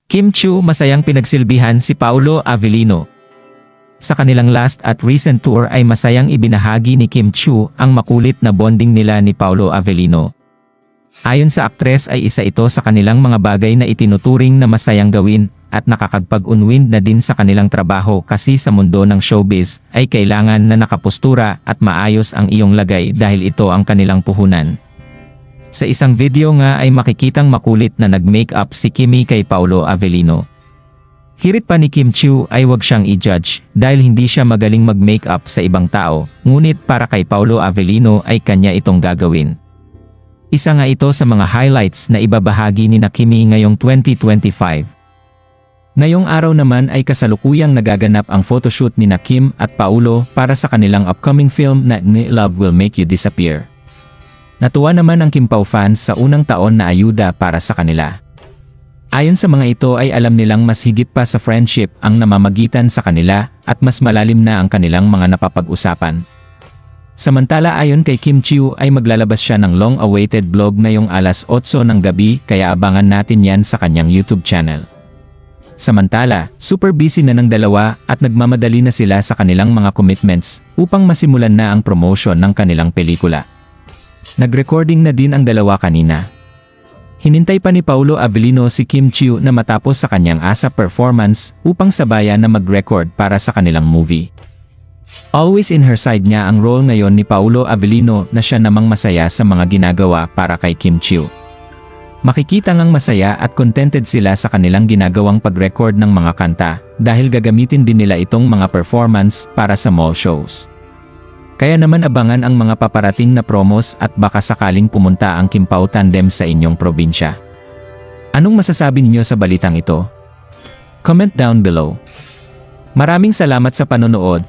Kim Chiu masayang pinagsilbihan si Paolo Avellino. Sa kanilang last at recent tour ay masayang ibinahagi ni Kim Chiu ang makulit na bonding nila ni Paolo Avellino. Ayon sa aktres ay isa ito sa kanilang mga bagay na itinuturing na masayang gawin at nakakapag-unwind na din sa kanilang trabaho kasi sa mundo ng showbiz ay kailangan na nakapustura at maayos ang iyong lagay dahil ito ang kanilang puhunan. Sa isang video nga ay makikitang makulit na nag-makeup si Kimi kay Paolo Avellino. Hirit pa ni Kim Chiu ay wag siyang i-judge dahil hindi siya magaling mag-makeup sa ibang tao, ngunit para kay Paolo Avellino ay kanya itong gagawin. Isa nga ito sa mga highlights na ibabahagi ni Kimi ngayong 2025. Ngayong araw naman ay kasalukuyang nagaganap ang photoshoot ni Kim at Paolo para sa kanilang upcoming film na Love Will Make You Disappear. Natuwa naman ang Kim Pao fans sa unang taon na ayuda para sa kanila. Ayon sa mga ito ay alam nilang mas higit pa sa friendship ang namamagitan sa kanila at mas malalim na ang kanilang mga napapag-usapan. Samantala ayon kay Kim Chiu ay maglalabas siya ng long-awaited vlog ngayong alas 8 ng gabi kaya abangan natin yan sa kanyang YouTube channel. Samantala, super busy na ng dalawa at nagmamadali na sila sa kanilang mga commitments upang masimulan na ang promotion ng kanilang pelikula. Nag-recording na din ang dalawa kanina. Hinintay pa ni Paolo Avellino si Kim Chiu na matapos sa kanyang ASAP performance upang sabayan na mag-record para sa kanilang movie. Always in her side niya ang role ngayon ni Paolo Avellino na siya namang masaya sa mga ginagawa para kay Kim Chiu. Makikita ngang masaya at contented sila sa kanilang ginagawang pag-record ng mga kanta dahil gagamitin din nila itong mga performance para sa mall shows. Kaya naman abangan ang mga paparating na promos at baka sakaling pumunta ang Kim Pao tandem sa inyong probinsya. Anong masasabi niyo sa balitang ito? Comment down below. Maraming salamat sa panonood.